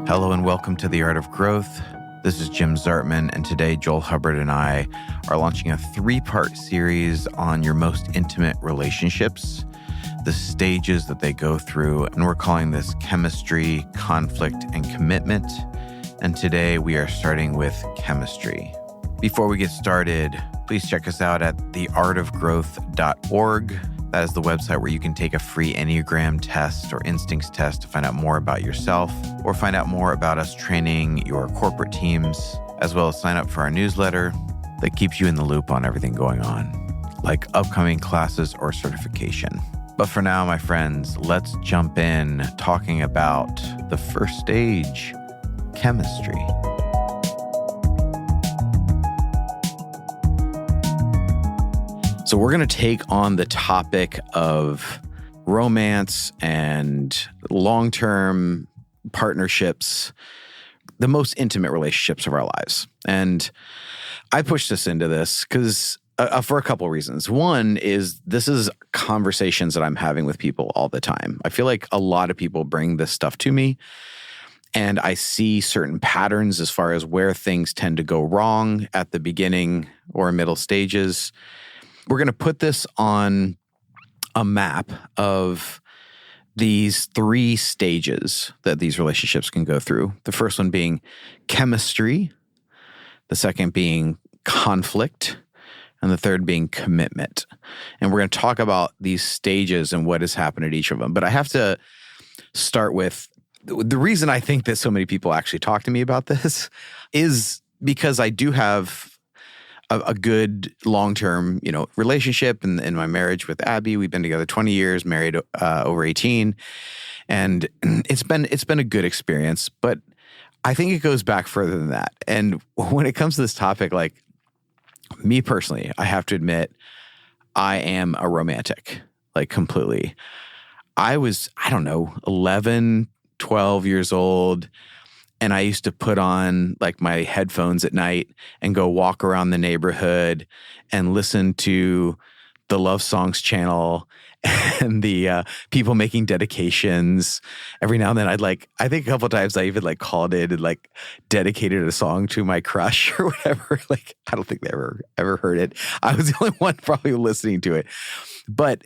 Hello and welcome to The Art of Growth. This is Jim Zartman, and today Joel Hubbard and I are launching a 3-part series on your most intimate relationships, the stages that they go through, and we're calling this chemistry, conflict, and commitment. And today we are starting with chemistry. Before we get started, please check us out at theartofgrowth.org. That is the website where you can take a free Enneagram test or instincts test to find out more about yourself or find out more about us training your corporate teams, as well as sign up for our newsletter that keeps you in the loop on everything going on, like upcoming classes or certification. But for now, my friends, let's jump in talking about the first stage, chemistry. So we're going to take on the topic of romance and long-term partnerships, the most intimate relationships of our lives. And I pushed us into this because for a couple of reasons. One is this is conversations that I'm having with people all the time. I feel like a lot of people bring this stuff to me, and I see certain patterns as far as where things tend to go wrong at the beginning or middle stages. We're going to put this on a map of these 3 stages that these relationships can go through. The first one being chemistry, the second being conflict, and the third being commitment. And we're going to talk about these stages and what has happened at each of them. But I have to start with the reason I think that so many people actually talk to me about this is because I do have a good long-term, relationship in my marriage with Abby. We've been together 20 years, married over 18, and it's been a good experience. But I think it goes back further than that. And when it comes to this topic, like me personally, I have to admit, I am a romantic, like completely. I was, 11, 12 years old. And I used to put on like my headphones at night and go walk around the neighborhood and listen to the Love Songs channel and the people making dedications. Every now and then I think a couple of times I even called it and dedicated a song to my crush or whatever. I don't think they ever heard it. I was the only one probably listening to it. But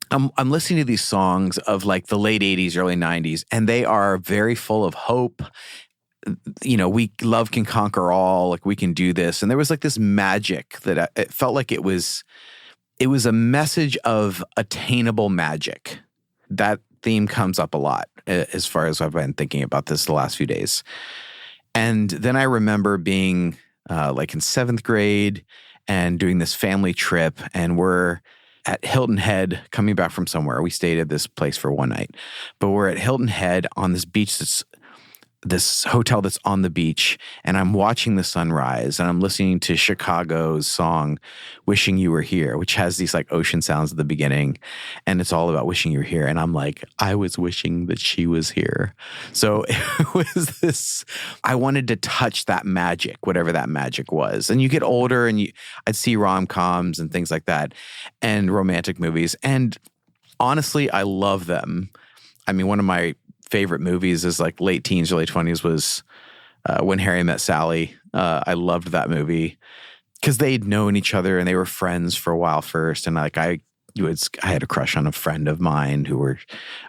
I'm listening to these songs of the late 80s, early 90s, and they are very full of hope. Love can conquer all, we can do this. And there was this magic that it felt like it was a message of attainable magic. That theme comes up a lot as far as I've been thinking about this the last few days. And then I remember being in 7th grade and doing this family trip, and we're at Hilton Head coming back from somewhere. We stayed at this place for one night, but we're at Hilton Head on this beach this hotel that's on the beach, and I'm watching the sunrise, and I'm listening to Chicago's song, Wishing You Were Here, which has these ocean sounds at the beginning, and it's all about wishing you were here. And I'm I was wishing that she was here. So it was this, I wanted to touch that magic, whatever that magic was. And you get older, and I'd see rom-coms and things like that, and romantic movies, and honestly, I love them. I mean, one of my favorite movies is late teens, early 20s was When Harry Met Sally. I loved that movie because they'd known each other and they were friends for a while first. And I had a crush on a friend of mine it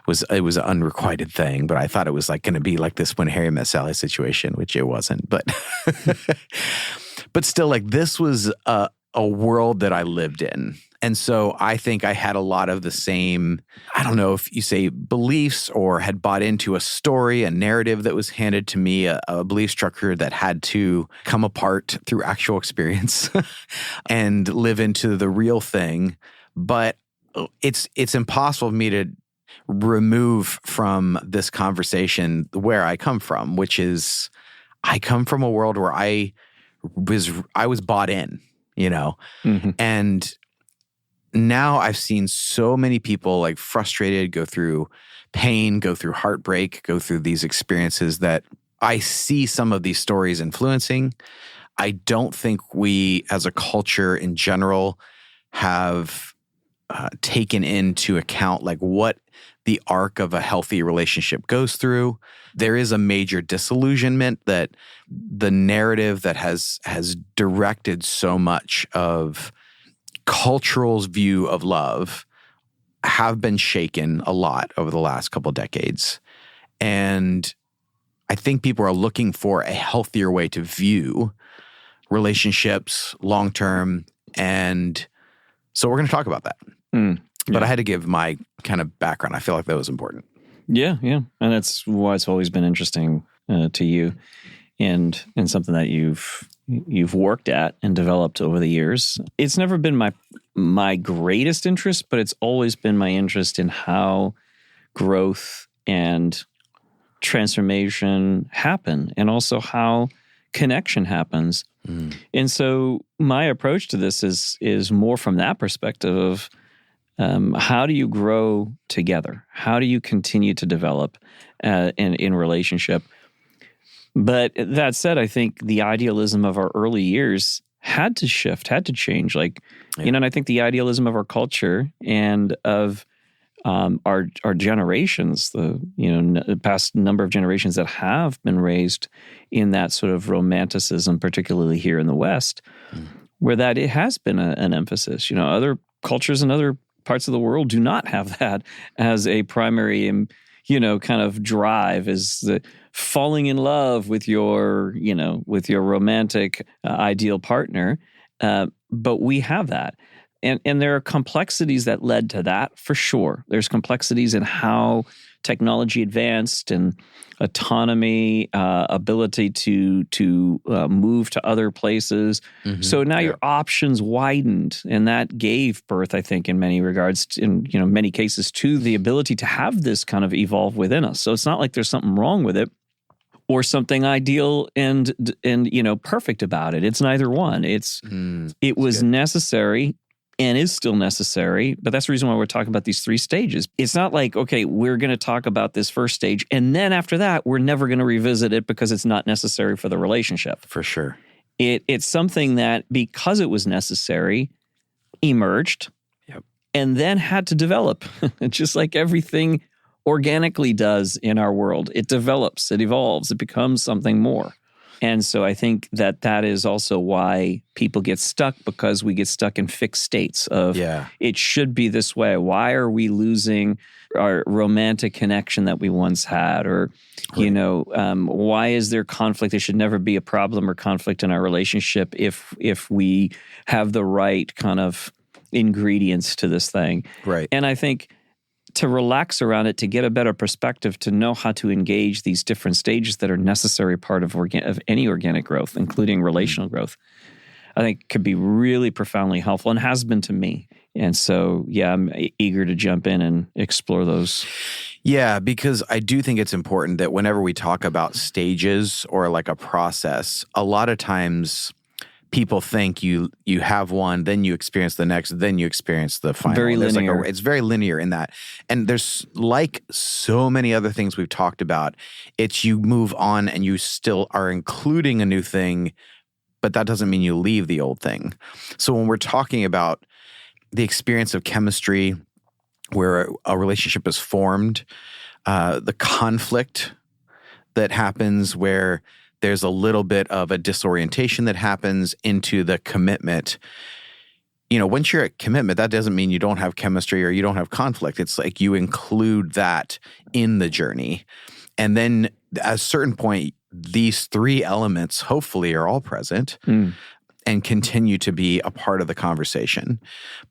was an unrequited thing, but I thought it was going to be this When Harry Met Sally situation, which it wasn't. But but still, this was a world that I lived in. And so I think I had a lot of the same, I don't know if you say beliefs, or had bought into a story, a narrative that was handed to me, a belief structure that had to come apart through actual experience and live into the real thing. But it's impossible for me to remove from this conversation where I come from, which is I come from a world where I was bought in, Mm-hmm. And now I've seen so many people frustrated, go through pain, go through heartbreak, go through these experiences that I see some of these stories influencing. I don't think we as a culture in general have taken into account like what the arc of a healthy relationship goes through. There is a major disillusionment that the narrative that has directed so much of cultural's view of love have been shaken a lot over the last couple of decades. And I think people are looking for a healthier way to view relationships long-term. And so we're going to talk about that. But I had to give my kind of background. I feel like that was important. Yeah. And that's why it's always been interesting to you and something that you've worked at and developed over the years. It's never been my greatest interest, but it's always been my interest in how growth and transformation happen and also how connection happens. And so my approach to this is more from that perspective of how do you grow together? How do you continue to develop in relationship? But that said, I think the idealism of our early years had to shift, had to change. And I think the idealism of our culture and of our generations, the past number of generations that have been raised in that sort of romanticism, particularly here in the West, where that it has been an emphasis. Other cultures and other parts of the world do not have that as a primary, kind of drive, is the falling in love with your romantic ideal partner. But we have that. And there are complexities that led to that, for sure. There's complexities in how technology advanced and autonomy, ability to move to other places. So now your options widened, and that gave birth, I think, in many regards, in many cases, to the ability to have this kind of evolve within us. So it's not like there's something wrong with it or something ideal and perfect about it. It's neither one. It was necessary and is still necessary, but that's the reason why we're talking about these three stages. It's not like, okay, we're going to talk about this first stage, and then after that, we're never going to revisit it because it's not necessary for the relationship. For sure. It's something that, because it was necessary, emerged, and then had to develop, just like everything organically does in our world. It develops, it evolves, it becomes something more. And so I think that is also why people get stuck, because we get stuck in fixed states of it should be this way. Why are we losing our romantic connection that we once had? Or, why is there conflict? There should never be a problem or conflict in our relationship if we have the right kind of ingredients to this thing. Right. And I think to relax around it, to get a better perspective, to know how to engage these different stages that are necessary part of any organic growth, including relational growth, I think could be really profoundly helpful, and has been to me. And so, I'm eager to jump in and explore those. Yeah, because I do think it's important that whenever we talk about stages or like a process, a lot of times people think you have one, then you experience the next, then you experience the final. Very linear. It's very linear in that. And there's, like so many other things we've talked about, it's you move on and you still are including a new thing, but that doesn't mean you leave the old thing. So when we're talking about the experience of chemistry, where a relationship is formed, the conflict that happens where there's a little bit of a disorientation that happens into the commitment. Once you're at commitment, that doesn't mean you don't have chemistry or you don't have conflict. It's like you include that in the journey. And then at a certain point, these three elements hopefully are all present and continue to be a part of the conversation.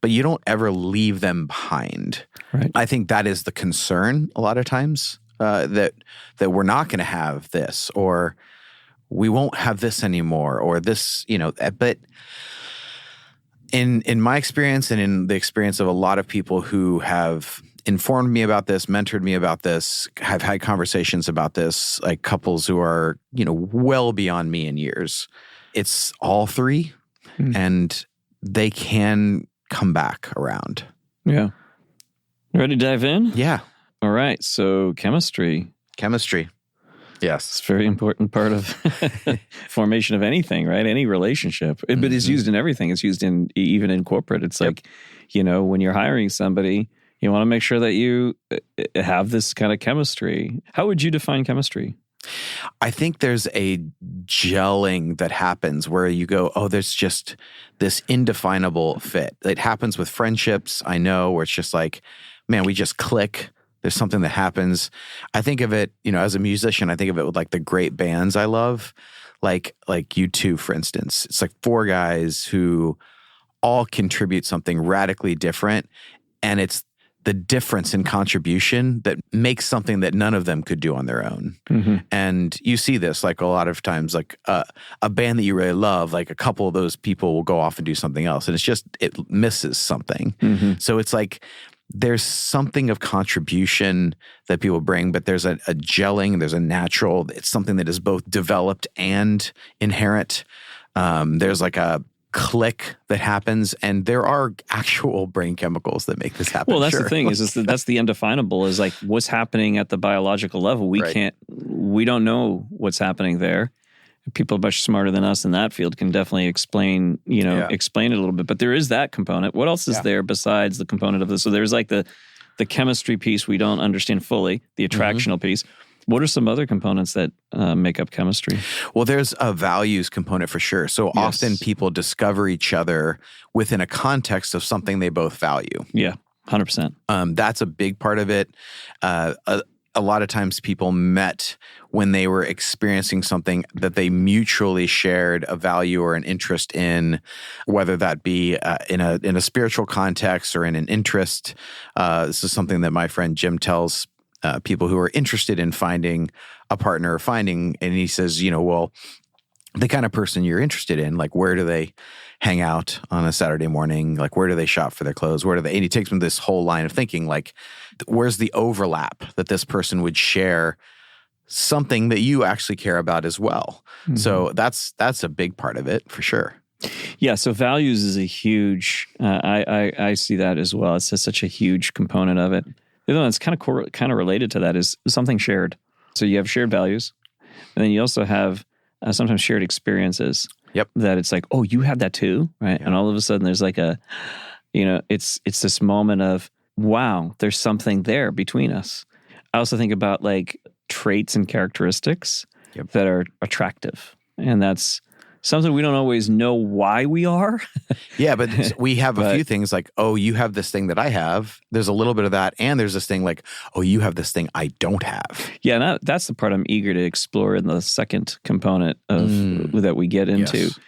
But you don't ever leave them behind. Right. I think that is the concern a lot of times, that we're not going to have this, or we won't have this anymore, or this, but in my experience and in the experience of a lot of people who have informed me about this, mentored me about this, have had conversations about this, like couples who are, well beyond me in years, it's all three and they can come back around. Yeah. Ready to dive in? Yeah. All right. So chemistry. Yes. It's a very important part of formation of anything, right? Any relationship. But it's used in everything. It's used in even in corporate. It's like, when you're hiring somebody, you want to make sure that you have this kind of chemistry. How would you define chemistry? I think there's a gelling that happens where you go, oh, there's just this indefinable fit. It happens with friendships, I know, where it's just like, man, we just click. There's something that happens. I think of it, as a musician, I think of it with like the great bands I love, like U2, for instance. It's like 4 guys who all contribute something radically different, and it's the difference in contribution that makes something that none of them could do on their own. Mm-hmm. And you see this like a lot of times, like a band that you really love, like a couple of those people will go off and do something else, and it misses something. Mm-hmm. So it's like, there's something of contribution that people bring, but there's a gelling, there's a natural, it's something that is both developed and inherent. There's like a click that happens, and there are actual brain chemicals that make this happen. Well, that's the thing is that's the undefinable, is like what's happening at the biological level. We don't know what's happening there. People much smarter than us in that field can definitely explain it a little bit. But there is that component. What else is there besides the component of this? So there's like the chemistry piece we don't understand fully, the attractional piece. What are some other components that make up chemistry? Well, there's a values component for sure. So often people discover each other within a context of something they both value. Yeah, 100%. That's a big part of it. A lot of times people met when they were experiencing something that they mutually shared a value or an interest in, whether that be in a spiritual context or in an interest. This is something that my friend Jim tells people who are interested in finding a partner, and he says, well, the kind of person you're interested in, like where do they hang out on a Saturday morning? Like where do they shop for their clothes? And he takes them this whole line of thinking, like where's the overlap that this person would share something that you actually care about as well. Mm-hmm. So that's a big part of it for sure. Yeah, so values is a huge, I see that as well. It's just such a huge component of it. The other one that's kind of related to that is something shared. So you have shared values, and then you also have sometimes shared experiences. Yep. That it's like, oh, you had that too, right? Yeah. And all of a sudden there's like it's this moment of, wow, there's something there between us. I also think about like traits and characteristics that are attractive. And that's something we don't always know why we are. Yeah, but we have a few things like, oh, you have this thing that I have. There's a little bit of that. And there's this thing like, oh, you have this thing I don't have. Yeah, and that's the part I'm eager to explore in the second component of that we get into. Yes.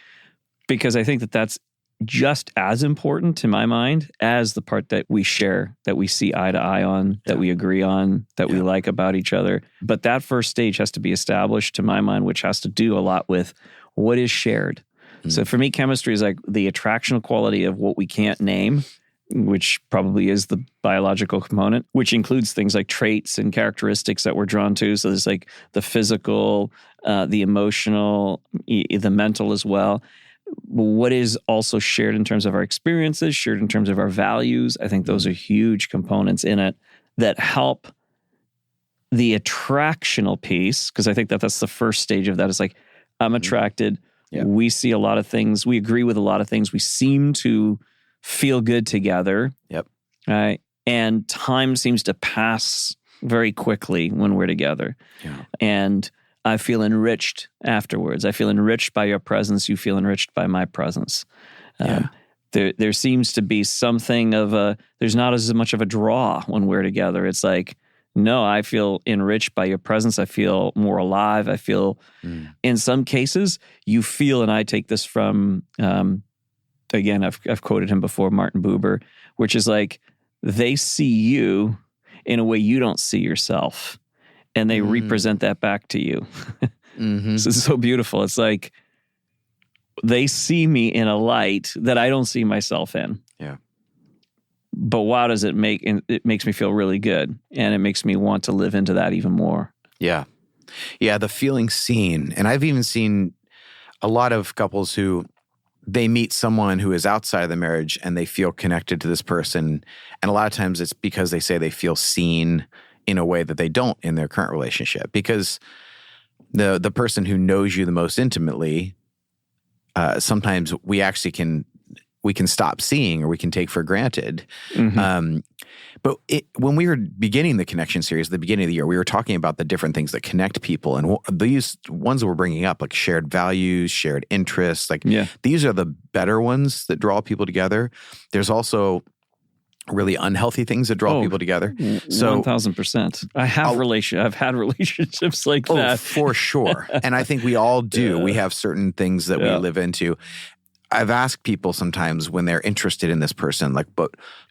Because I think that that's just as important to my mind as the part that we share, that we see eye to eye on, that we agree on, that we like about each other. But that first stage has to be established to my mind, which has to do a lot with what is shared. So for me, chemistry is like the attractional quality of what we can't name, which probably is the biological component, which includes things like traits and characteristics that we're drawn to. So there's like the physical, the emotional, the mental as well. What is also shared in terms of our experiences, shared in terms of our values. I think those are huge components in it that help the attractional piece, because I think that that's the first stage of that. Is like, I'm attracted. Yeah. We see a lot of things. We agree with a lot of things. We seem to feel good together. Yep. Right. And time seems to pass very quickly when we're together. Yeah. And I feel enriched afterwards. I feel enriched by your presence. You feel enriched by my presence. There seems to be something of there's not as much of a draw when we're together. It's like, no, I feel enriched by your presence. I feel more alive. I feel, in some cases, you feel, and I take this from, again, I've quoted him before, Martin Buber, which is like, they see you in a way you don't see yourself, and they represent that back to you. So it's so beautiful. It's like, they see me in a light that I don't see myself in. Yeah. But wow, does it make? It makes me feel really good, and it makes me want to live into that even more. Yeah, yeah, the feeling seen, and I've even seen a lot of couples who they meet someone who is outside of the marriage, and they feel connected to this person, and a lot of times it's because they say they feel seen in a way that they don't in their current relationship. Because the person who knows you the most intimately, sometimes we actually can stop seeing or we can take for granted. But when we were beginning the connection series at the beginning of the year, we were talking about the different things that connect people. And these ones that we're bringing up, like shared values, shared interests, these are the better ones that draw people together. There's also really unhealthy things that draw people together. So 1,000%. I've had relationships like that. For sure. And I think we all do. We have certain things that we live into. I've asked people sometimes when they're interested in this person, like, but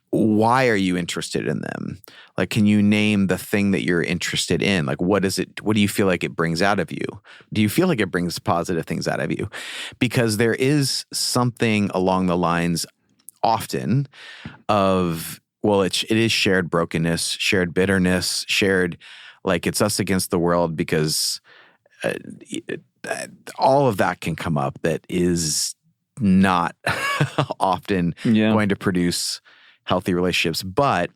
why are you interested in them? Like, can you name the thing that you're interested in? Like, what is it? What do you feel like it brings out of you? Do you feel like it brings positive things out of you? Because there is something along the lines often of, well, it is shared brokenness, shared bitterness, shared, like, it's us against the world, because all of that can come up that is not often going to produce healthy relationships. But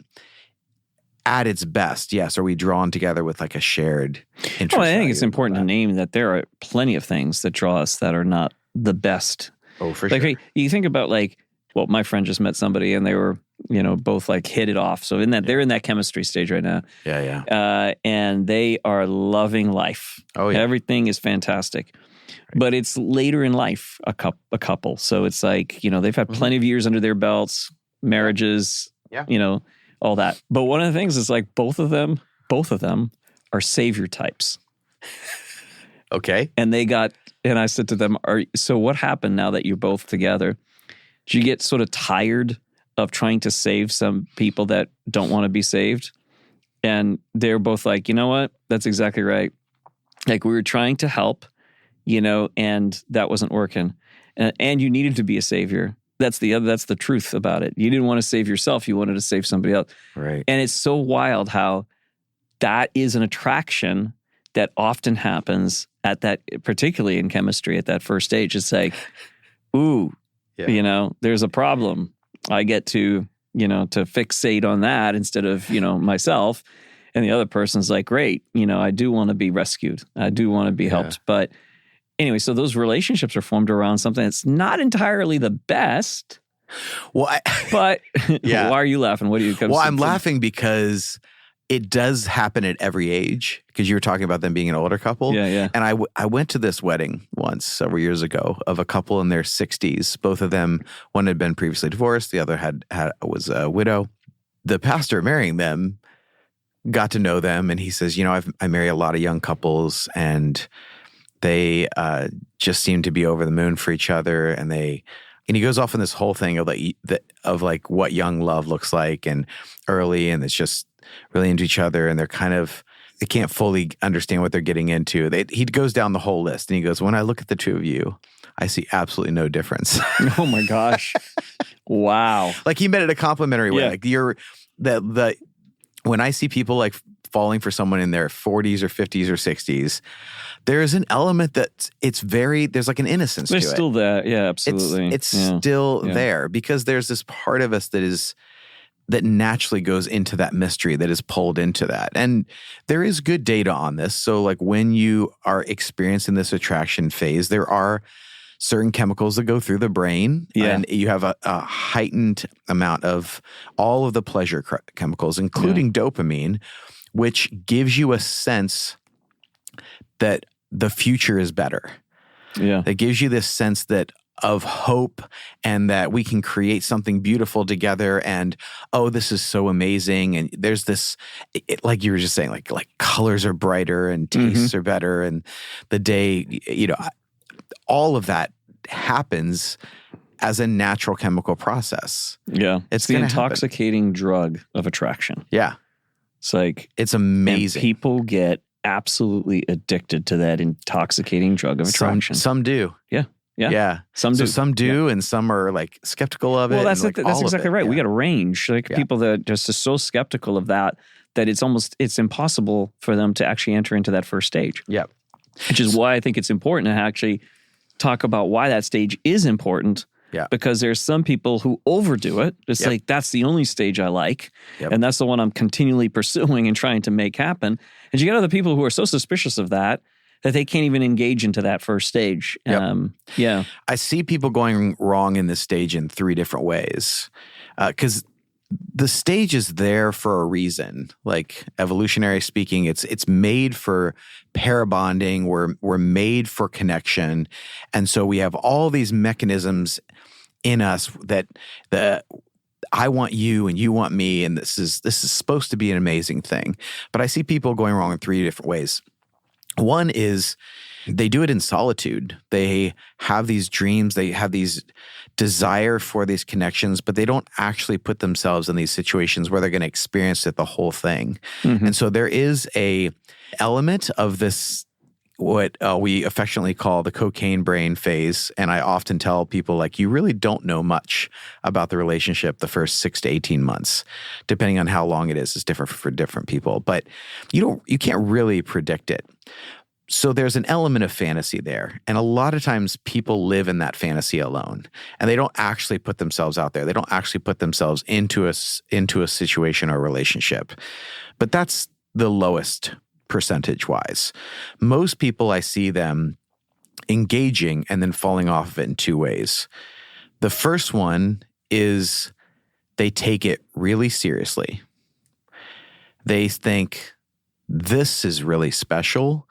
at its best, yes, are we drawn together with like a shared interest? Well, I think it's important to name that there are plenty of things that draw us that are not the best. Oh, for sure. Like, you think about, like, well, my friend just met somebody and they were, both like hit it off. So they're in that chemistry stage right now. Yeah. And they are loving life. Oh, yeah. Everything is fantastic. Right. But it's later in life, a couple. So it's like, they've had plenty of years under their belts, marriages, all that. But one of the things is, like, both of them are savior types. Okay. And I said to them, so what happened now that you're both together? Do you get sort of tired of trying to save some people that don't want to be saved? And they're both like, you know what? That's exactly right. Like, we were trying to help, and that wasn't working. And you needed to be a savior. That's the truth about it. You didn't want to save yourself. You wanted to save somebody else. Right. And it's so wild how that is an attraction that often happens at that, particularly in chemistry at that first stage. It's like, ooh, there's a problem. I get to fixate on that instead of, myself. And the other person's like, great, I do want to be rescued. I do want to be helped. But anyway, so those relationships are formed around something that's not entirely the best. Well, but why are you laughing? What do you come? Well, I'm laughing because it does happen at every age, because you were talking about them being an older couple. Yeah. And I went to this wedding once several years ago of a couple in their 60s. Both of them, one had been previously divorced, the other was a widow. The pastor marrying them got to know them, and he says, I marry a lot of young couples, and they just seem to be over the moon for each other, and he goes off on this whole thing of like what young love looks like and early, and it's just really into each other, and they can't fully understand what they're getting into. He goes down the whole list, and he goes, when I look at the two of you, I see absolutely no difference. Oh my gosh. Wow. Like, he meant it a complimentary way. Like, when I see people like falling for someone in their 40s or 50s or 60s, there's an element there's like an innocence to it. There's still that. Yeah, absolutely. It's still there, because there's this part of us that naturally goes into that mystery, that is pulled into that. And there is good data on this. So, like, when you are experiencing this attraction phase, there are certain chemicals that go through the brain, and you have a heightened amount of all of the pleasure chemicals, including dopamine, which gives you a sense that the future is better. Yeah. That gives you this sense of hope, and that we can create something beautiful together, and this is so amazing. And there's this, like you were just saying, like colors are brighter and tastes are better, and the day, all of that happens as a natural chemical process. Yeah. It's the intoxicating drug of attraction. Yeah. It's like, it's amazing. People get absolutely addicted to that intoxicating drug of attraction. Some do. Yeah. Some do. And some are like skeptical of it. Well, that's that's exactly right. Yeah. We got a range. Like, people that just are so skeptical of that it's impossible for them to actually enter into that first stage. Yeah. Which is why I think it's important to actually talk about why that stage is important. Yeah. Because there's some people who overdo it. It's like, that's the only stage I like. Yep. And that's the one I'm continually pursuing and trying to make happen. And you get other people who are so suspicious of that. that they can't even engage into that first stage. Yep. Yeah. I see people going wrong in this stage in 3 different ways. Because the stage is there for a reason. Like evolutionary speaking, it's made for pair bonding. We're made for connection. And so we have all these mechanisms in us that I want you and you want me, and this is supposed to be an amazing thing. But I see people going wrong in 3 different ways. One is they do it in solitude. They have these dreams, they have these desire for these connections, but they don't actually put themselves in these situations where they're going to experience it the whole thing. Mm-hmm. And so there is a element of this, what we affectionately call the cocaine brain phase. And I often tell people, like, you really don't know much about the relationship the first 6 to 18 months, depending on how long it is. It's different for different people, but you can't really predict it. So there's an element of fantasy there. And a lot of times people live in that fantasy alone, and they don't actually put themselves out there. They don't actually put themselves into a situation or relationship. But that's the lowest percentage-wise. Most people, I see them engaging and then falling off of it in 2 ways. The first one is they take it really seriously. They think, this is really special.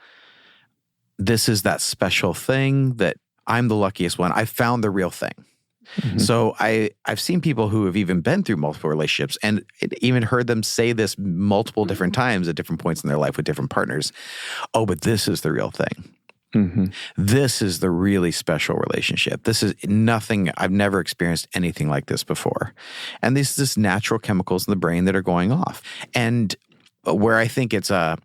This is that special thing that I'm the luckiest one. I found the real thing. Mm-hmm. So I've seen people who have even been through multiple relationships and even heard them say this multiple different times at different points in their life with different partners. Oh, but this is the real thing. Mm-hmm. This is the really special relationship. This is nothing. I've never experienced anything like this before. And these just natural chemicals in the brain that are going off. And where I think it's a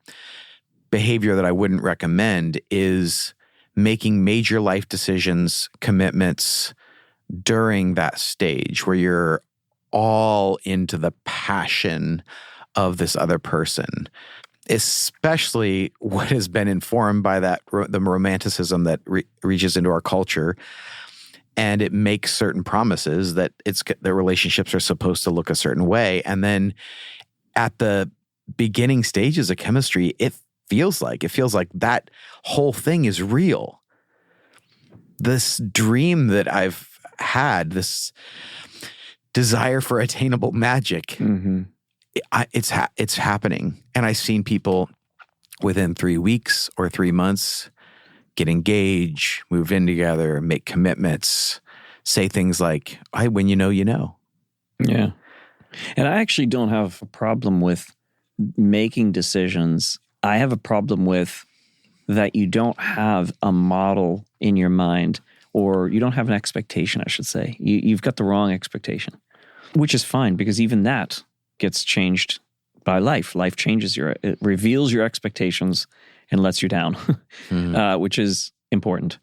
behavior that I wouldn't recommend is making major life decisions, commitments during that stage where you're all into the passion of this other person, especially what has been informed by the romanticism that reaches into our culture. And it makes certain promises that the relationships are supposed to look a certain way. And then at the beginning stages of chemistry, it feels like that whole thing is real. This dream that I've had, this desire for attainable magic, mm-hmm. It's happening. And I've seen people within 3 weeks or 3 months get engaged, move in together, make commitments, say things like, when you know, you know. Yeah. And I actually don't have a problem with making decisions. I have a problem with that you don't have a model in your mind, or you don't have an expectation, I should say. You've got the wrong expectation, which is fine because even that gets changed by life. Life changes it reveals your expectations and lets you down, mm-hmm. Which is important.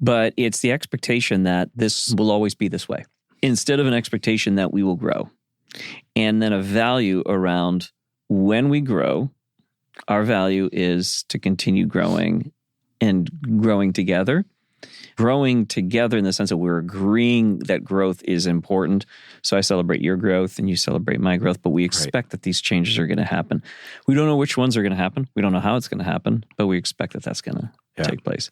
But it's the expectation that this will always be this way, instead of an expectation that we will grow. And then a value around when we grow, our value is to continue growing and growing together. Growing together in the sense that we're agreeing that growth is important. So I celebrate your growth and you celebrate my growth, but we expect that these changes are going to happen. We don't know which ones are going to happen. We don't know how it's going to happen, but we expect that that's going to take place.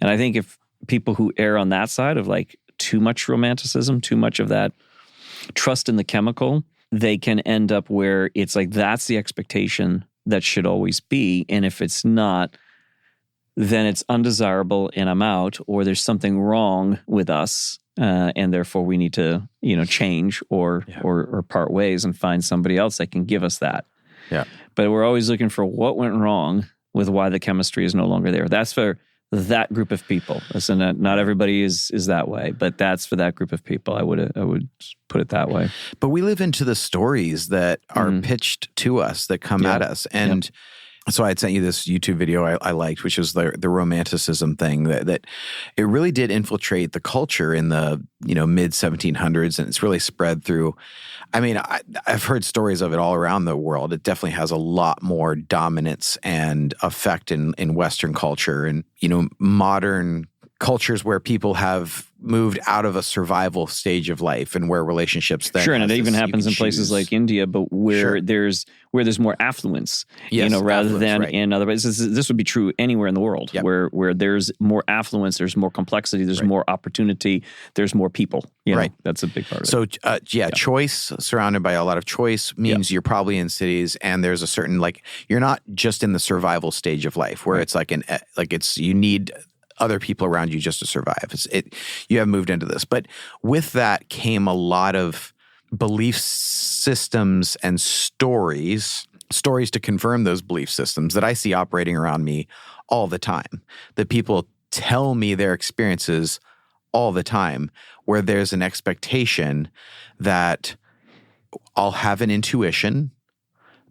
And I think if people who err on that side of like too much romanticism, too much of that trust in the chemical, they can end up where it's like that's the expectation that should always be. And if it's not, then it's undesirable and I'm out, or there's something wrong with us, and therefore we need to, change or part ways and find somebody else that can give us that. Yeah. But we're always looking for what went wrong with why the chemistry is no longer there. That's for that group of people. Listen, not everybody is that way, but that's for that group of people. I would put it that way. But we live into the stories that are pitched to us, that come at us, and. So I had sent you this YouTube video I liked, which was the romanticism thing that it really did infiltrate the culture in the mid 1700s, and it's really spread through. I mean, I've heard stories of it all around the world. It definitely has a lot more dominance and effect in Western culture, and modern cultures where people have moved out of a survival stage of life and where relationships then Sure, and it has even this- you happens can in places choose. like India, but where Sure. there's more affluence, Yes, rather affluence, than right. in other places. This would be true anywhere in the world, Yep. where there's more affluence, there's more complexity, there's Right. more opportunity, there's more people. Right. That's a big part of it. So, choice, surrounded by a lot of choice, means you're probably in cities, and there's a certain you're not just in the survival stage of life where it's you need other people around you just to survive. You have moved into this, but with that came a lot of belief systems and stories to confirm those belief systems that I see operating around me all the time. That people tell me their experiences all the time, where there's an expectation that I'll have an intuition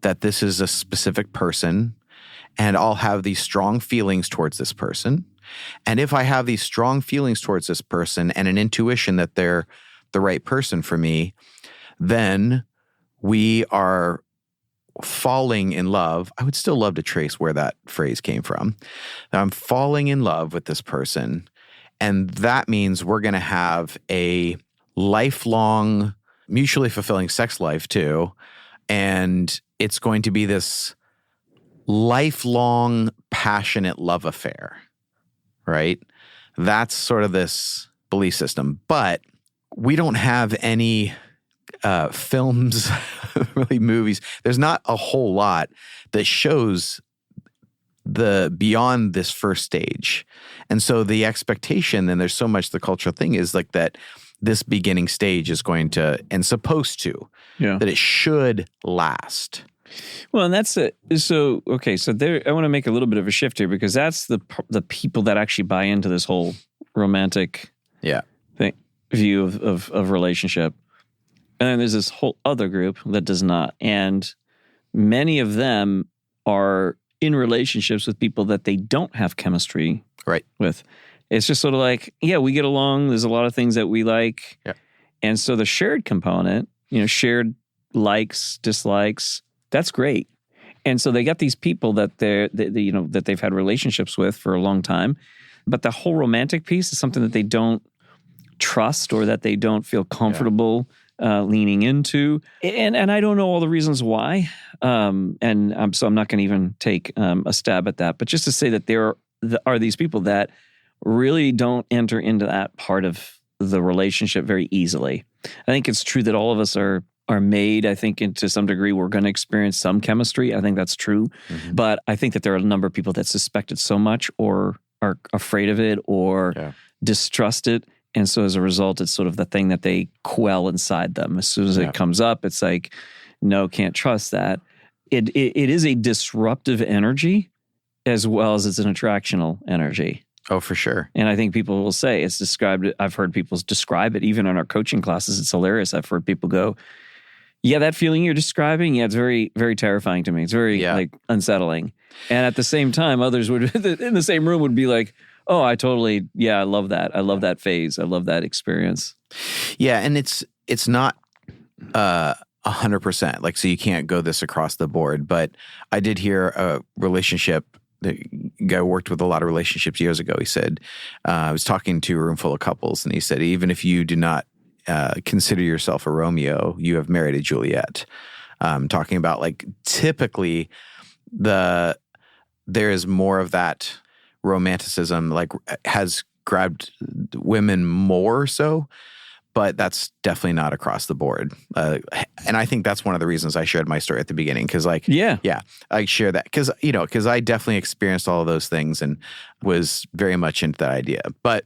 that this is a specific person, and I'll have these strong feelings towards this person. And if I have these strong feelings towards this person and an intuition that they're the right person for me, then we are falling in love. I would still love to trace where that phrase came from. I'm falling in love with this person. And that means we're going to have a lifelong, mutually fulfilling sex life too. And it's going to be this lifelong, passionate love affair, right? That's sort of this belief system. But we don't have any films, really movies. There's not a whole lot that shows the beyond this first stage. And so the expectation, and there's so much the cultural thing is that this beginning stage is going to, and supposed to, that it should last. Well, and that's it. So, okay, so there, I want to make a little bit of a shift here because that's the people that actually buy into this whole romantic view of relationship. And then there's this whole other group that does not. And many of them are in relationships with people that they don't have chemistry with. It's just sort of we get along. There's a lot of things that we like. Yeah. And so the shared component, shared likes, dislikes, that's great. And so they got these people that that they've had relationships with for a long time. But the whole romantic piece is something that they don't trust or that they don't feel comfortable leaning into. And I don't know all the reasons why. So I'm not going to even take a stab at that. But just to say that there are these people that really don't enter into that part of the relationship very easily. I think it's true that all of us are made, I think, to some degree, we're going to experience some chemistry. I think that's true. Mm-hmm. But I think that there are a number of people that suspect it so much or are afraid of it or distrust it. And so as a result, it's sort of the thing that they quell inside them. As soon as it comes up, it's like, no, can't trust that. It is a disruptive energy as well as it's an attractional energy. Oh, for sure. And I think people will say it's described. I've heard people describe it even in our coaching classes. It's hilarious. I've heard people go, yeah, that feeling you're describing, it's very, very terrifying to me. It's very unsettling. And at the same time, others would in the same room would be like, oh, I love that. I love that phase. I love that experience. Yeah, and it's not 100%. So you can't go this across the board. But I did hear a relationship. The guy worked with a lot of relationships years ago. He said, I was talking to a room full of couples, and he said, even if you do not consider yourself a Romeo, you have married a Juliet. Talking about typically there is more of that romanticism, has grabbed women more so, but that's definitely not across the board. And I think that's one of the reasons I shared my story at the beginning. Cause I share that cause I definitely experienced all of those things and was very much into that idea. But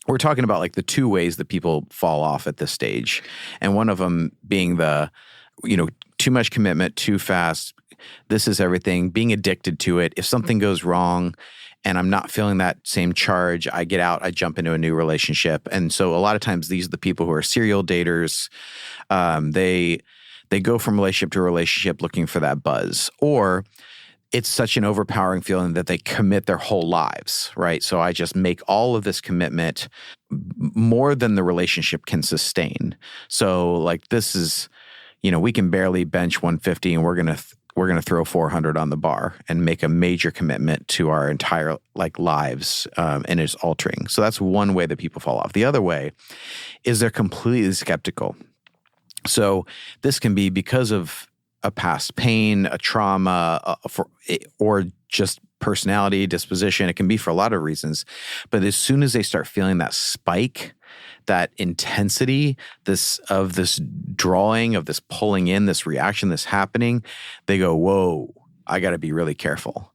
we're talking about the two ways that people fall off at this stage. And one of them being the, too much commitment, too fast. This is everything, being addicted to it. If something goes wrong and I'm not feeling that same charge, I get out, I jump into a new relationship. And so a lot of times these are the people who are serial daters. They go from relationship to relationship looking for that buzz, or it's such an overpowering feeling that they commit their whole lives, right? So I just make all of this commitment more than the relationship can sustain. So this is, we can barely bench 150 and we're going to we're going to throw 400 on the bar and make a major commitment to our entire lives, and it's altering. So that's one way that people fall off. The other way is they're completely skeptical. So this can be because of a past pain, a trauma, or just personality, disposition. It can be for a lot of reasons. But as soon as they start feeling that spike, that intensity, this drawing, of this pulling in, this reaction, this happening, they go, whoa, I got to be really careful.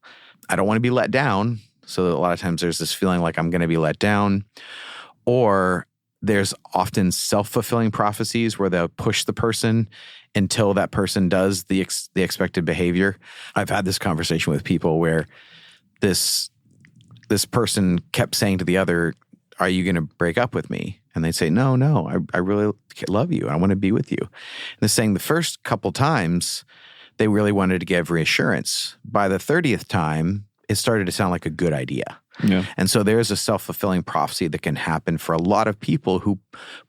I don't want to be let down. So a lot of times there's this feeling like I'm going to be let down. Or there's often self-fulfilling prophecies where they'll push the person until that person does the expected behavior. I've had this conversation with people where this person kept saying to the other, are you going to break up with me? And they say, no, I really love you. I want to be with you. And they're saying the first couple times, they really wanted to give reassurance. By the 30th time, it started to sound like a good idea. Yeah. And so there's a self-fulfilling prophecy that can happen for a lot of people who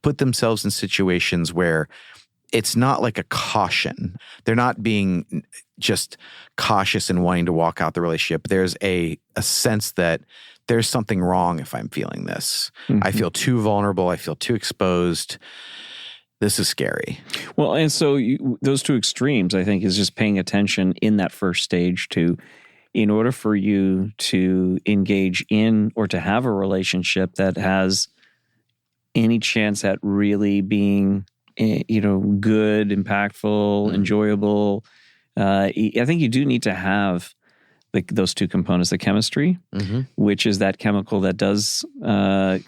put themselves in situations where it's not like a caution. They're not being just cautious and wanting to walk out the relationship. There's a sense that there's something wrong if I'm feeling this. Mm-hmm. I feel too vulnerable. I feel too exposed. This is scary. Well, and so those two extremes, I think, is just paying attention in that first stage to, in order for you to engage in or to have a relationship that has any chance at really being, good, impactful, enjoyable, I think you do need to have those two components, the chemistry, which is that chemical that does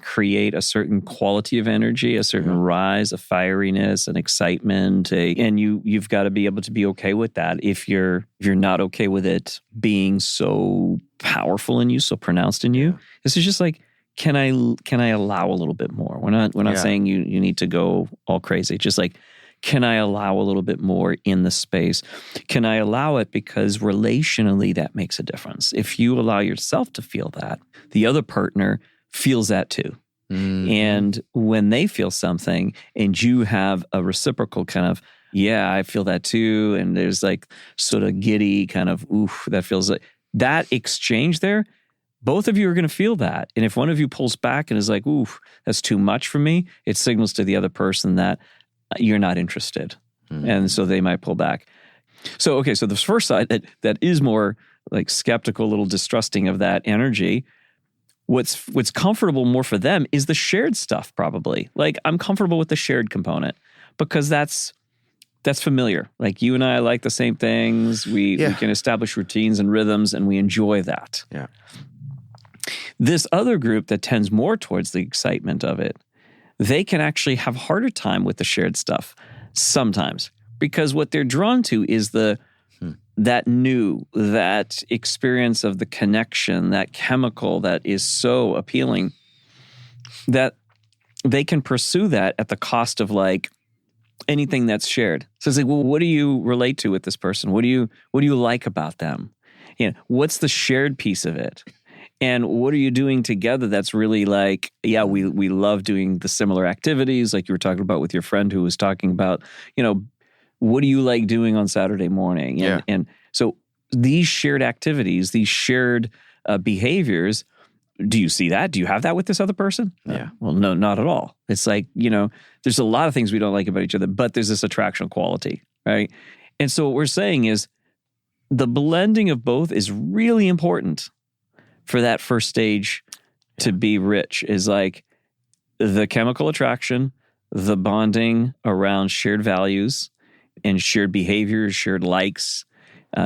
create a certain quality of energy, a certain rise, a fieriness, an excitement, and you've got to be able to be okay with that. If you're not okay with it being so powerful in you, so pronounced in you, this is just like, can I allow a little bit more? We're not saying you need to go all crazy. Just like, can I allow a little bit more in the space? Can I allow it because relationally that makes a difference? If you allow yourself to feel that, the other partner feels that too. Mm. And when they feel something and you have a reciprocal kind of, yeah, I feel that too, and there's like sort of giddy kind of, oof, that feels like, that exchange there, both of you are going to feel that. And if one of you pulls back and is like, oof, that's too much for me, it signals to the other person that you're not interested. Mm-hmm. And so they might pull back. So, okay, so the first side that is more like skeptical, a little distrusting of that energy, what's comfortable more for them is the shared stuff probably. Like, I'm comfortable with the shared component because that's familiar. Like, you and I like the same things. We can establish routines and rhythms, and we enjoy that. Yeah. This other group that tends more towards the excitement of it, they can actually have a harder time with the shared stuff sometimes because what they're drawn to is that experience of the connection, that chemical that is so appealing that they can pursue that at the cost of like anything that's shared. So it's like, well, what do you relate to with this person? What do you like about them? What's the shared piece of it? And what are you doing together that's really like, we love doing the similar activities, like you were talking about with your friend who was talking about, what do you like doing on Saturday morning? And so these shared activities, these shared behaviors, do you see that? Do you have that with this other person? Yeah. Well, no, not at all. It's like, there's a lot of things we don't like about each other, but there's this attractional quality, right? And so what we're saying is the blending of both is really important for that first stage to be rich, is like the chemical attraction, the bonding around shared values and shared behaviors, shared likes,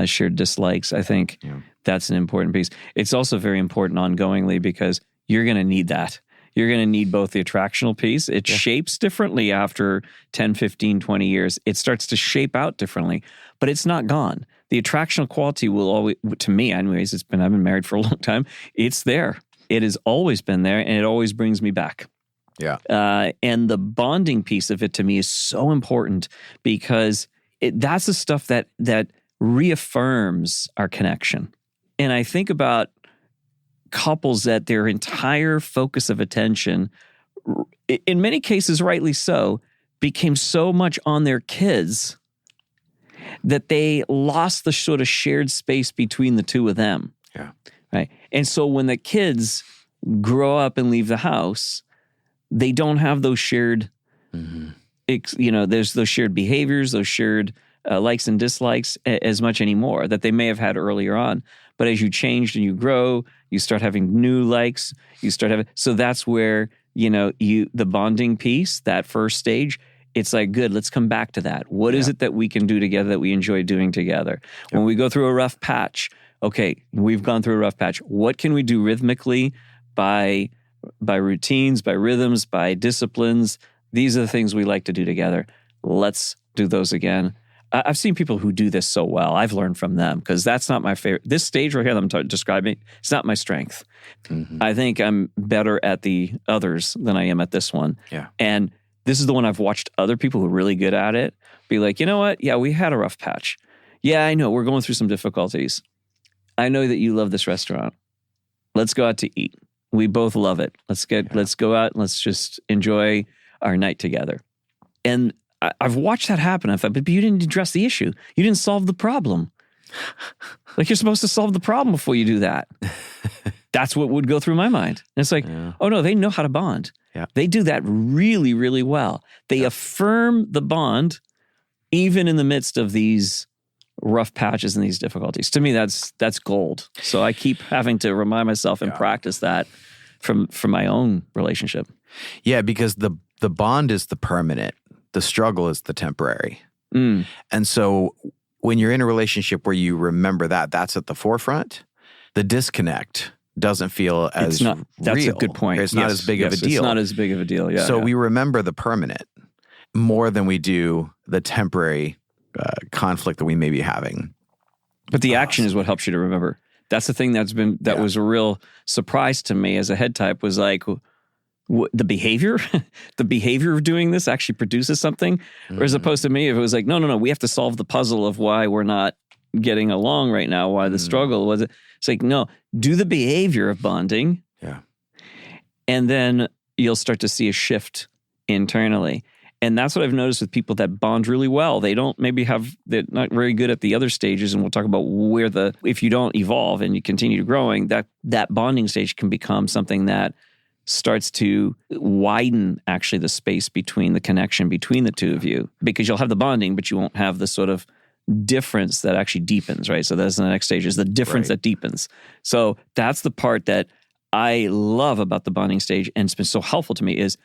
shared dislikes. I think that's an important piece. It's also very important ongoingly because you're going to need that. You're going to need both the attractional piece. It shapes differently after 10, 15, 20 years. It starts to shape out differently, but it's not gone. The attractional quality will always, to me anyways, I've been married for a long time. It's there. It has always been there, and it always brings me back. Yeah. And the bonding piece of it to me is so important because that's the stuff that reaffirms our connection. And I think about couples that their entire focus of attention, in many cases rightly so, became so much on their kids that they lost the sort of shared space between the two of them. Yeah. Right. And so when the kids grow up and leave the house, they don't have those shared, there's those shared behaviors, those shared likes and dislikes as much anymore that they may have had earlier on. But as you change and you grow, you start having new likes, so that's where, the bonding piece, that first stage, it's like, good, let's come back to that. What is it that we can do together that we enjoy doing together? Yep. When we go through a rough patch, okay, we've gone through a rough patch. What can we do rhythmically by routines, by rhythms, by disciplines? These are the things we like to do together. Let's do those again. I've seen people who do this so well. I've learned from them because that's not my favorite. This stage right here that I'm describing, it's not my strength. I think I'm better at the others than I am at this one. Yeah. And this is the one I've watched other people who are really good at it be like, you know what? Yeah, we had a rough patch. Yeah, I know. We're going through some difficulties. I know that you love this restaurant. Let's go out to eat. We both love it. Let's go out and let's just enjoy our night together. And I've watched that happen. I thought, but you didn't address the issue. You didn't solve the problem. Like, you're supposed to solve the problem before you do that. That's what would go through my mind. And it's like, oh no, they know how to bond. Yeah. They do that really, really well. They affirm the bond even in the midst of these rough patches and these difficulties. To me, that's gold. So I keep having to remind myself and practice that from my own relationship. Yeah, because the bond is the permanent. The struggle is the temporary. And so when you're in a relationship where you remember that's at the forefront, the disconnect doesn't feel as real. That's a good point. It's not as big of a deal. It's not as big of a deal, yeah. So we remember the permanent more than we do the temporary conflict that we may be having. But the action is what helps you to remember. That's the thing that was a real surprise to me as a head type was like, the behavior of doing this actually produces something. Or as opposed to me, if it was like, no, we have to solve the puzzle of why we're not getting along right now, why the struggle was. It's like, no, do the behavior of bonding. Yeah. And then you'll start to see a shift internally. And that's what I've noticed with people that bond really well. They're not very good at the other stages. And we'll talk about if you don't evolve and you continue growing, that bonding stage can become something that starts to widen actually the space between the connection between the two of you, because you'll have the bonding, but you won't have the sort of difference that actually deepens, right? So that's the next stage, is the difference that deepens. So that's the part that I love about the bonding stage, and it's been so helpful to me, is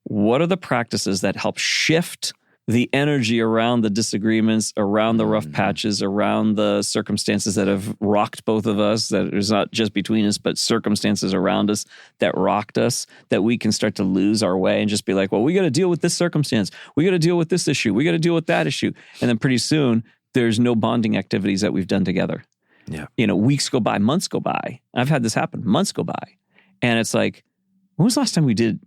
what are the practices that help shift the energy around the disagreements, around the rough patches, around the circumstances that have rocked both of us, that is not just between us, but circumstances around us that rocked us, that we can start to lose our way and just be like, well, we got to deal with this circumstance. We got to deal with this issue. We got to deal with that issue. And then pretty soon, there's no bonding activities that we've done together. Yeah. Weeks go by, months go by. I've had this happen. Months go by. And it's like, when was the last time we did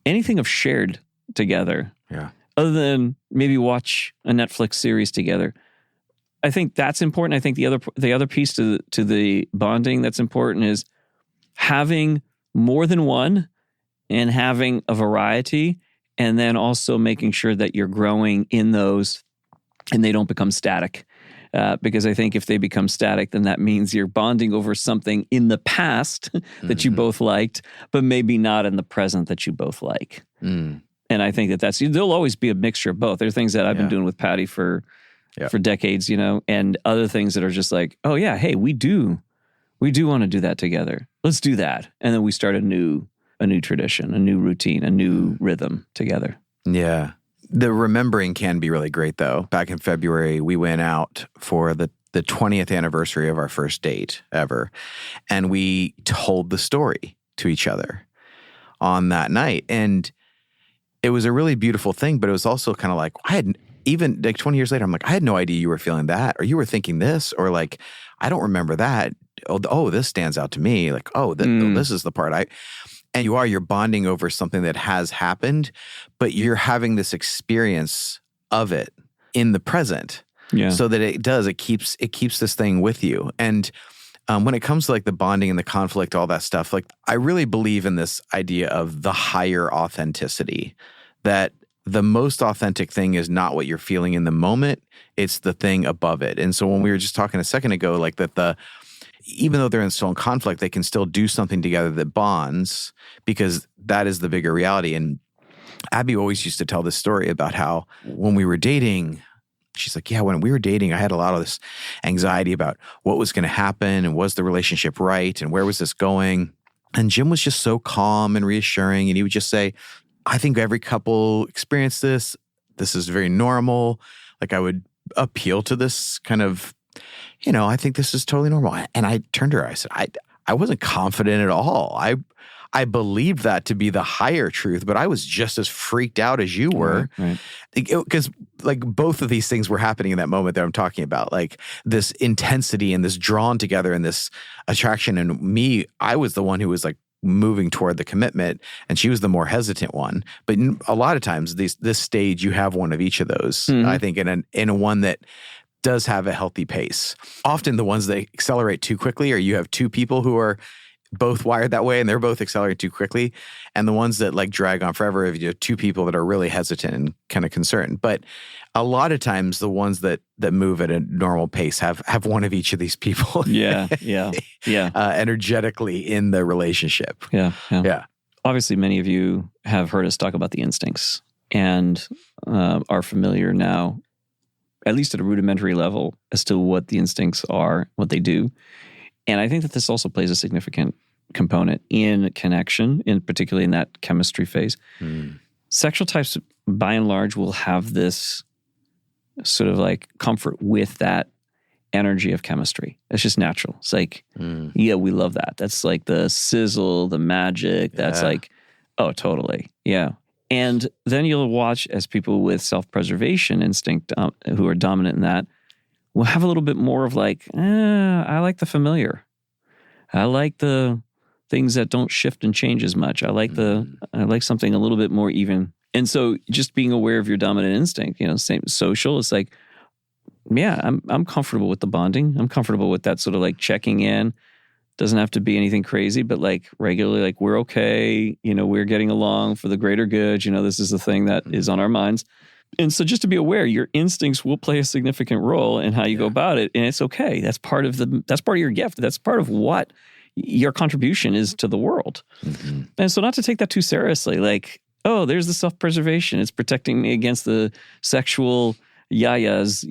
anything of shared together? Yeah. Other than maybe watch a Netflix series together. I think that's important. I think the other piece to the bonding that's important is having more than one and having a variety, and then also making sure that you're growing in those and they don't become static. Because I think if they become static, then that means you're bonding over something in the past that you both liked, but maybe not in the present that you both like. And I think there'll always be a mixture of both. There are things that I've been doing with Patty for decades, and other things that are just like, oh yeah, hey, we do want to do that together. Let's do that. And then we start a new tradition, a new routine, a new rhythm together. Yeah. The remembering can be really great though. Back in February, we went out for the 20th anniversary of our first date ever. And we told the story to each other on that night. And it was a really beautiful thing, but it was also kind of like, I had, even like 20 years later, I'm like, I had no idea you were feeling that, or you were thinking this, or like, I don't remember that. Oh, this stands out to me. Like, this is the part and you're bonding over something that has happened, but you're having this experience of it in the present. Yeah. So that it keeps this thing with you. And when it comes to like the bonding and the conflict, all that stuff, like I really believe in this idea of the higher authenticity, that the most authentic thing is not what you're feeling in the moment, it's the thing above it. And so when we were just talking a second ago, like that even though they're still in conflict, they can still do something together that bonds, because that is the bigger reality. And Abby always used to tell this story about how when we were dating, she's like, yeah, when we were dating, I had a lot of this anxiety about what was going to happen and was the relationship right and where was this going. And Jim was just so calm and reassuring. And he would just say, I think every couple experience this. This is very normal. Like I would appeal to this kind of, I think this is totally normal. And I turned to her, I said, I wasn't confident at all. I believed that to be the higher truth, but I was just as freaked out as you were. Right. Because like both of these things were happening in that moment that I'm talking about, like this intensity and this drawn together and this attraction. And me, I was the one who was like moving toward the commitment, and she was the more hesitant one. But a lot of times this stage, you have one of each of those, I think, in a one that does have a healthy pace. Often the ones that accelerate too quickly, or you have two people who are both wired that way and they're both accelerating too quickly. And the ones that like drag on forever, if you have two people that are really hesitant and kind of concerned. But a lot of times the ones that move at a normal pace have one of each of these people Yeah. energetically in the relationship. Yeah. Obviously, many of you have heard us talk about the instincts and are familiar now, at least at a rudimentary level, as to what the instincts are, what they do. And I think that this also plays a significant component in connection, particularly in that chemistry phase. Sexual types, by and large, will have this sort of like comfort with that energy of chemistry. It's just natural. It's like, yeah, we love that. That's like the sizzle, the magic. That's like, oh, totally. Yeah. And then you'll watch as people with self-preservation instinct who are dominant in that will have a little bit more of like, I like the familiar. I like the things that don't shift and change as much. I like something a little bit more even. And so just being aware of your dominant instinct, same social, it's like, yeah, I'm comfortable with the bonding. I'm comfortable with that sort of like checking in. Doesn't have to be anything crazy, but like regularly, like we're okay. We're getting along for the greater good. This is the thing that is on our minds. And so just to be aware, your instincts will play a significant role in how you go about it. And it's okay. That's part of your gift. That's part of what your contribution is to the world. And so not to take that too seriously, like, oh, there's the self-preservation. It's protecting me against the sexual yayas,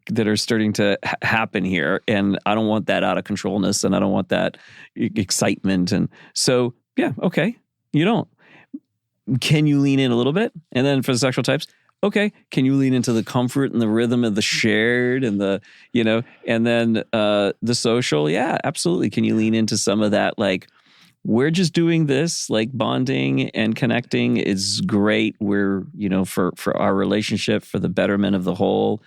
that are starting to happen here. And I don't want that out of controlness, and I don't want that excitement. And so, yeah, okay, you don't. Can you lean in a little bit? And then for the sexual types, okay, can you lean into the comfort and the rhythm of the shared and the, and then the social? Yeah, absolutely. Can you lean into some of that? Like, we're just doing this, like bonding and connecting is great. We're, for our relationship, for the betterment of the whole.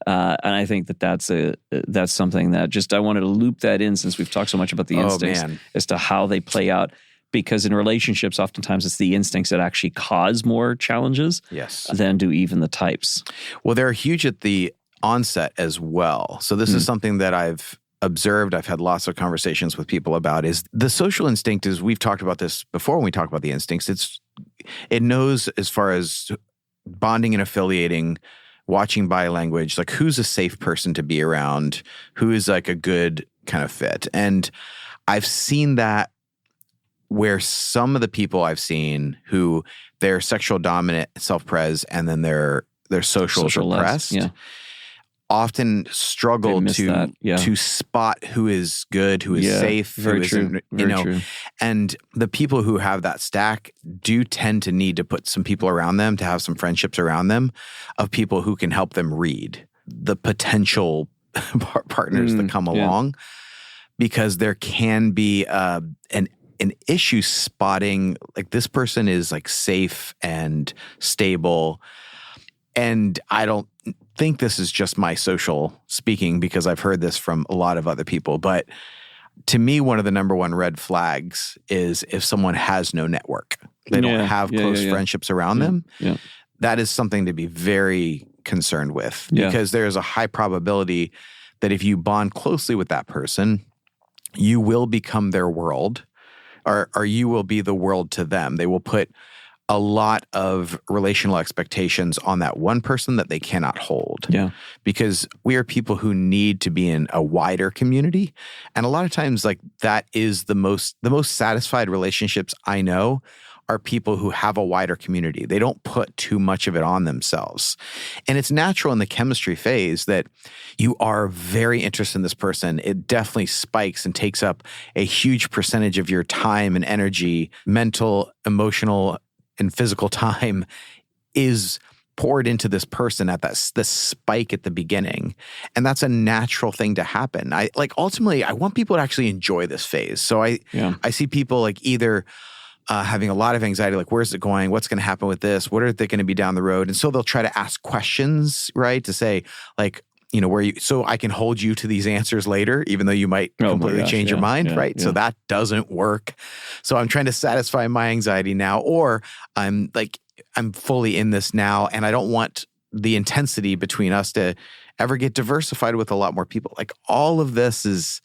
And I think that's something that I wanted to loop that in, since we've talked so much about the instincts as to how they play out. Because in relationships, oftentimes it's the instincts that actually cause more challenges than do even the types. Well, they're huge at the onset as well. So this is something that I've observed. I've had lots of conversations with people about is the social instinct is, we've talked about this before when we talk about the instincts. It knows as far as bonding and affiliating, watching body language, like who's a safe person to be around, who is like a good kind of fit. And I've seen that where some of the people I've seen who they're sexual dominant, self-pres, and then they're social suppressed, often struggle to spot who is good, who is safe, who isn't, true. And the people who have that stack do tend to need to put some people around them, to have some friendships around them of people who can help them read the potential partners that come along, because there can be an issue spotting, like this person is like safe and stable. And I don't think this is just my social speaking, because I've heard this from a lot of other people. But to me, one of the number one red flags is if someone has no network, they don't have close friendships around them. That is something to be very concerned with, because there's a high probability that if you bond closely with that person, you will become their world. Or you will be the world to them. They will put a lot of relational expectations on that one person that they cannot hold. Yeah. Because we are people who need to be in a wider community. And a lot of times, like, that is the most satisfied relationships I know are people who have a wider community. They don't put too much of it on themselves. And it's natural in the chemistry phase that you are very interested in this person. It definitely spikes and takes up a huge percentage of your time and energy, mental, emotional, and physical time is poured into this person at the spike at the beginning. And that's a natural thing to happen. Ultimately, I want people to actually enjoy this phase. So I see people like either having a lot of anxiety, like, where's it going? What's going to happen with this? What are they going to be down the road? And so they'll try to ask questions, right? To say, like, so I can hold you to these answers later, even though you might completely change your mind, right? Yeah. So that doesn't work. So I'm trying to satisfy my anxiety now, or I'm fully in this now, and I don't want the intensity between us to ever get diversified with a lot more people. Like, all of this is...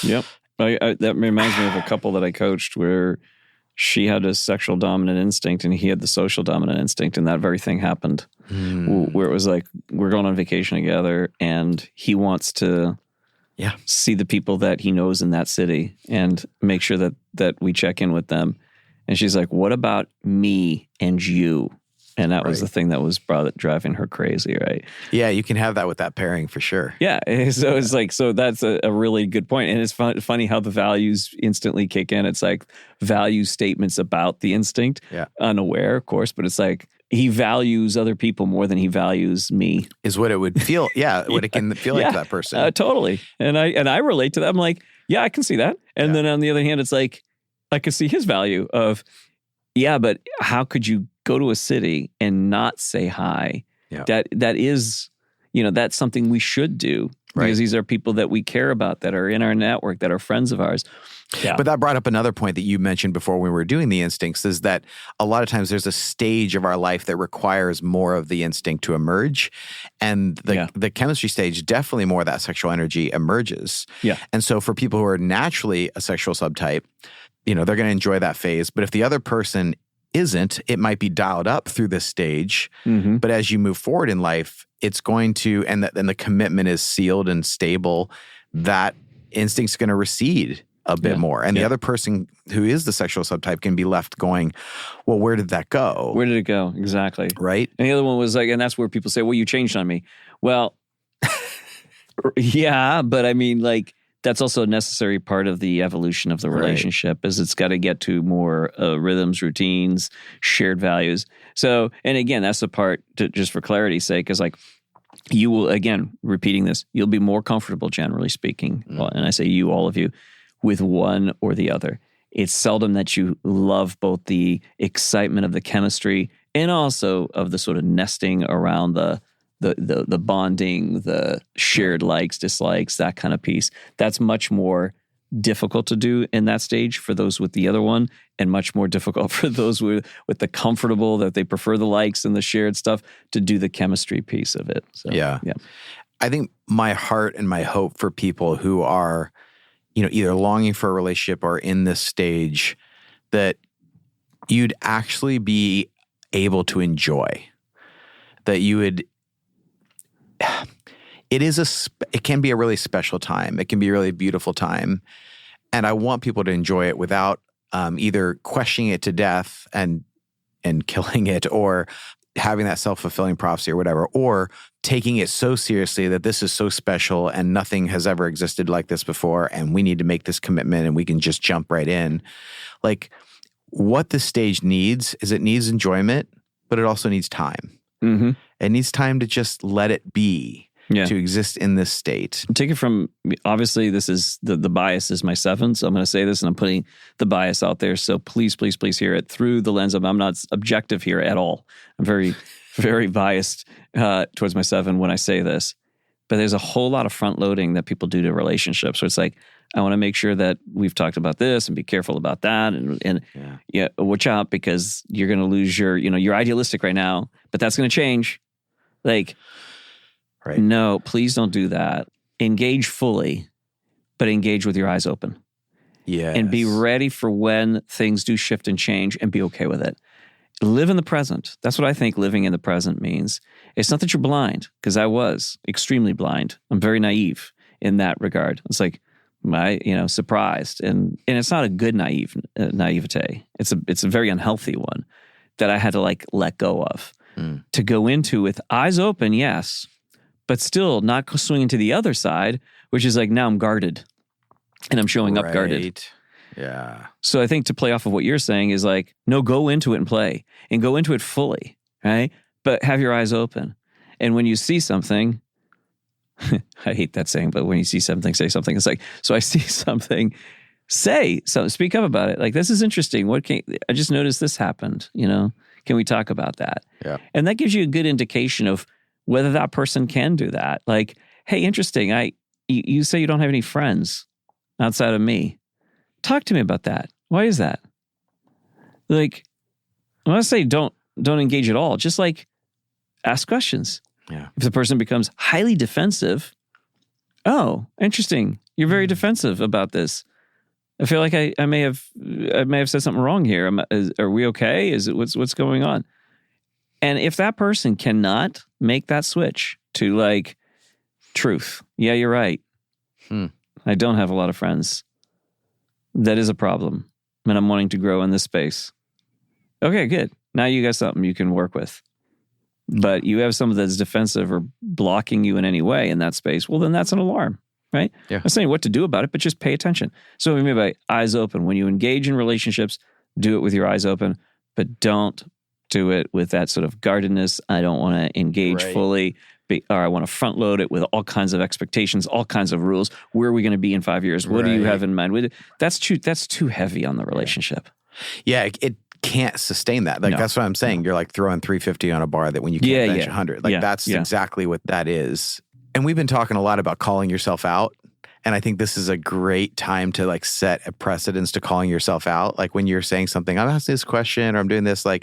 Yep. That reminds me of a couple that I coached where she had a sexual dominant instinct and he had the social dominant instinct, and that very thing happened where it was like, we're going on vacation together and he wants to see the people that he knows in that city and make sure that we check in with them. And she's like, what about me and you? And that was the thing that was driving her crazy, right? Yeah, you can have that with that pairing for sure. Yeah, so it's like, so that's a really good point. And it's funny how the values instantly kick in. It's like value statements about the instinct, unaware, of course, but it's like, he values other people more than he values me. Is what it would feel, what it can feel like to that person. Totally. And I relate to that. I'm like, yeah, I can see that. And then on the other hand, it's like, I can see his value of, but how could you go to a city and not say hi? Yeah. That is, that's something we should do because these are people that we care about, that are in our network, that are friends of ours. Yeah. But that brought up another point that you mentioned before when we were doing the instincts, is that a lot of times there's a stage of our life that requires more of the instinct to emerge. And the chemistry stage, definitely more of that sexual energy emerges. Yeah. And so for people who are naturally a sexual subtype, they're going to enjoy that phase. But if the other person isn't, it might be dialed up through this stage. Mm-hmm. But as you move forward in life, it's going to, and the commitment is sealed and stable, that instinct's going to recede a bit more. And the other person who is the sexual subtype can be left going, well, where did that go? Where did it go? Exactly. Right? And the other one was like, and that's where people say, well, you changed on me. Well, yeah, but I mean, like, that's also a necessary part of the evolution of the relationship, is it's got to get to more rhythms, routines, shared values. So, and again, that's the part, just for clarity's sake, is like, you will, again, repeating this, you'll be more comfortable, generally speaking, and I say you, all of you, with one or the other. It's seldom that you love both the excitement of the chemistry and also of the sort of nesting around the bonding, the shared likes, dislikes, that kind of piece. That's much more difficult to do in that stage for those with the other one, and much more difficult for those with the comfortable, that they prefer the likes and the shared stuff, to do the chemistry piece of it. So, yeah. I think my heart and my hope for people who are, either longing for a relationship or in this stage, that you'd actually be able to enjoy, that you would. It can be a really special time. It can be a really beautiful time. And I want people to enjoy it without either questioning it to death and killing it, or having that self-fulfilling prophecy or whatever, or taking it so seriously that this is so special and nothing has ever existed like this before, and we need to make this commitment and we can just jump right in. Like, what this stage needs is, it needs enjoyment, but it also needs time. Mm-hmm. It needs time to just let it be, to exist in this state. Take it from, obviously, this is, the bias is my 7, so I'm going to say this, and I'm putting the bias out there, so please, please, please hear it through the lens of, I'm not objective here at all. I'm very, very biased towards my 7 when I say this. But there's a whole lot of front loading that people do to relationships, where it's like, I want to make sure that we've talked about this and be careful about that, and watch out, because you're going to lose your, you're idealistic right now, but that's going to change. Like, no, please don't do that. Engage fully, but engage with your eyes open. Yeah. And be ready for when things do shift and change, and be okay with it. live in the present. That's what I think living in the present means. It's not that you're blind, because I was extremely blind. I'm very naive in that regard. It's like surprised, and it's not a good naivete. It's a very unhealthy one that I had to let go of. To go into with eyes open, yes, but still not swinging to the other side, which is like, now I'm guarded and I'm showing up guarded. Yeah. So I think to play off of what you're saying is like, no, go into it and play and go into it fully, right? But have your eyes open. And when you see something, I hate that saying, but when you see something, say something. It's like, so I see something, say something, speak up about it. Like, this is interesting. I just noticed this happened, Can we talk about that? Yeah. And that gives you a good indication of whether that person can do that. Like, hey, interesting. You say you don't have any friends outside of me. Talk to me about that. Why is that? Like, I'm not saying don't engage at all. Just ask questions. Yeah. If the person becomes highly defensive, oh, interesting. You're very defensive about this. I feel like I may have said something wrong here. Are we okay? Is it what's going on? And if that person cannot make that switch to truth, yeah, you're right. I don't have a lot of friends. That is a problem, and I'm wanting to grow in this space. Okay, good. Now you got something you can work with. But you have someone that's defensive or blocking you in any way in that space. Well, then that's an alarm. Right? Yeah. I'm not saying what to do about it, but just pay attention. So what I mean by eyes open, when you engage in relationships, do it with your eyes open, but don't do it with that sort of guardedness. I don't want to engage fully, or I want to front load it with all kinds of expectations, all kinds of rules. Where are we going to be in 5 years? What do you have in mind? That's too heavy on the relationship. Yeah, it can't sustain that. That's what I'm saying. You're throwing 350 on a bar that when you can't bench 100. That's exactly what that is. And we've been talking a lot about calling yourself out. And I think this is a great time to set a precedence to calling yourself out. Like when you're saying something, I'm asking this question or I'm doing this, I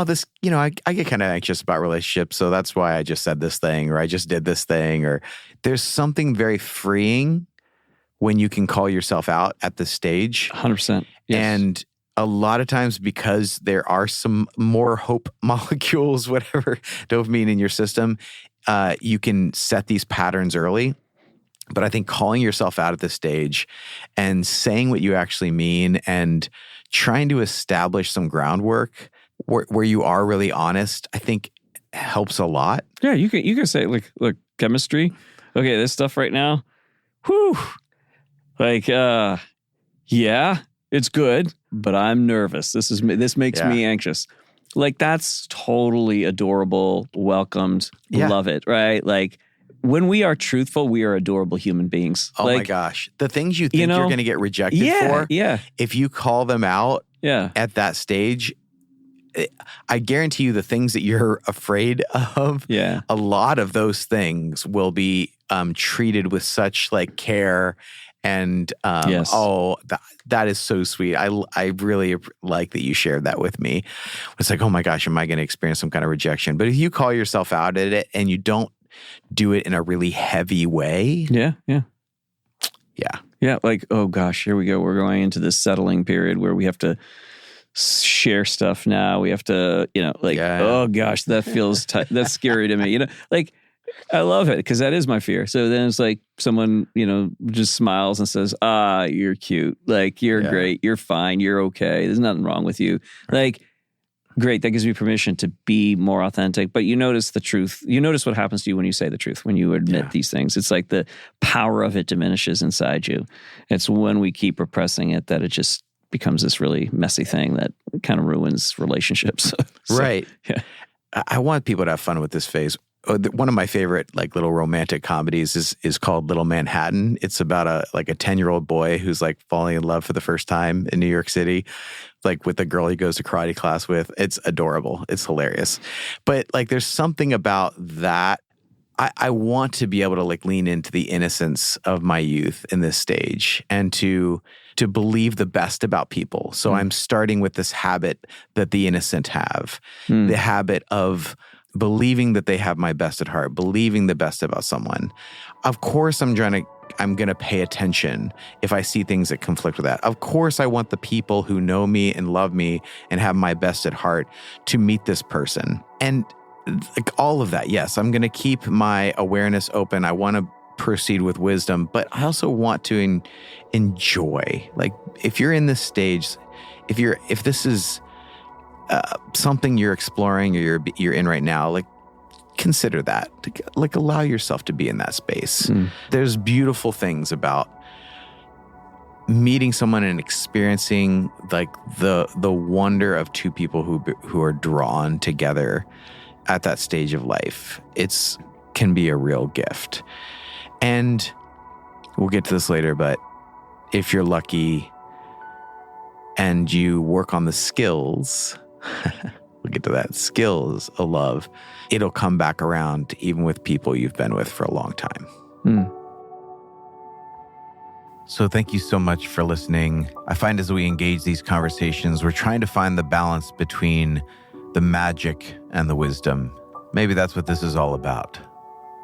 get kind of anxious about relationships. So that's why I just said this thing, or I just did this thing, or there's something very freeing when you can call yourself out at this stage. 100%. Yes. And a lot of times, because there are some more hope molecules, whatever, dopamine in your system, you can set these patterns early. But I think calling yourself out at this stage and saying what you actually mean and trying to establish some groundwork where you are really honest, I think helps a lot. Yeah, you can say, look, chemistry. Okay, this stuff right now, whew. Yeah, it's good, but I'm nervous. This makes me anxious. That's totally adorable, welcomed, love it, right? When we are truthful, we are adorable human beings. Oh my gosh. The things you think you're going to get rejected for, if you call them out at that stage, I guarantee you the things that you're afraid of, a lot of those things will be treated with such care. And that is so sweet. I really like that you shared that with me. It's like, oh my gosh, am I going to experience some kind of rejection? But if you call yourself out at it and you don't do it in a really heavy way. Yeah. Yeah. Oh gosh, here we go. We're going into this settling period where we have to share stuff now. We have to, oh gosh, that feels, that's scary to me. I love it because that is my fear. So then it's someone, just smiles and says, you're cute. You're great. You're fine. You're okay. There's nothing wrong with you. Great. That gives me permission to be more authentic. But you notice the truth. You notice what happens to you when you say the truth, when you admit these things. It's the power of it diminishes inside you. It's when we keep repressing it that it just becomes this really messy thing that kind of ruins relationships. Right. Yeah. I want people to have fun with this phase. One of my favorite little romantic comedies is called Little Manhattan. It's about a 10-year-old boy who's falling in love for the first time in New York City, with the girl he goes to karate class with. It's adorable. It's hilarious. But there's something about that. I want to be able to lean into the innocence of my youth in this stage and to believe the best about people. So I'm starting with this habit that the innocent have, the habit of believing that they have my best at heart, believing the best about someone. Of course, I'm trying to I'm going to pay attention if I see things that conflict with that. Of course, I want the people who know me and love me and have my best at heart to meet this person. And like all of that, yes, I'm going to keep my awareness open. I want to proceed with wisdom, but I also want to enjoy. Like if you're in this stage, if this is something you're exploring or you're in right now, like consider that. Like allow yourself to be in that space. There's beautiful things about meeting someone and experiencing like the wonder of two people who are drawn together at that stage of life. Can be a real gift. And we'll get to this later, but if you're lucky and you work on the skills, we'll get to that, skills of love, it'll come back around even with people you've been with for a long time. So thank you so much for listening. I find as we engage these conversations, we're trying to find the balance between the magic and the wisdom. Maybe that's what this is all about.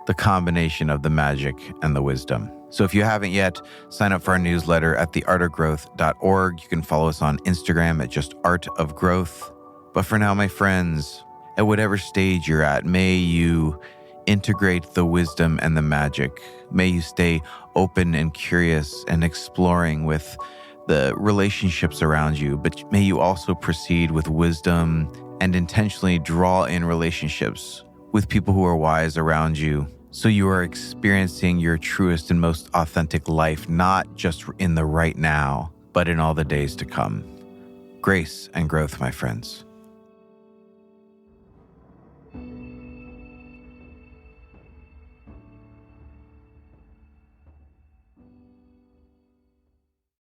The combination of the magic and the wisdom. So if you haven't yet, sign up for our newsletter at theartofgrowth.org. You can follow us on Instagram at just Art of Growth. But for now, my friends, at whatever stage you're at, may you integrate the wisdom and the magic. May you stay open and curious and exploring with the relationships around you, but may you also proceed with wisdom and intentionally draw in relationships with people who are wise around you, so you are experiencing your truest and most authentic life, not just in the right now, but in all the days to come. Grace and growth, my friends.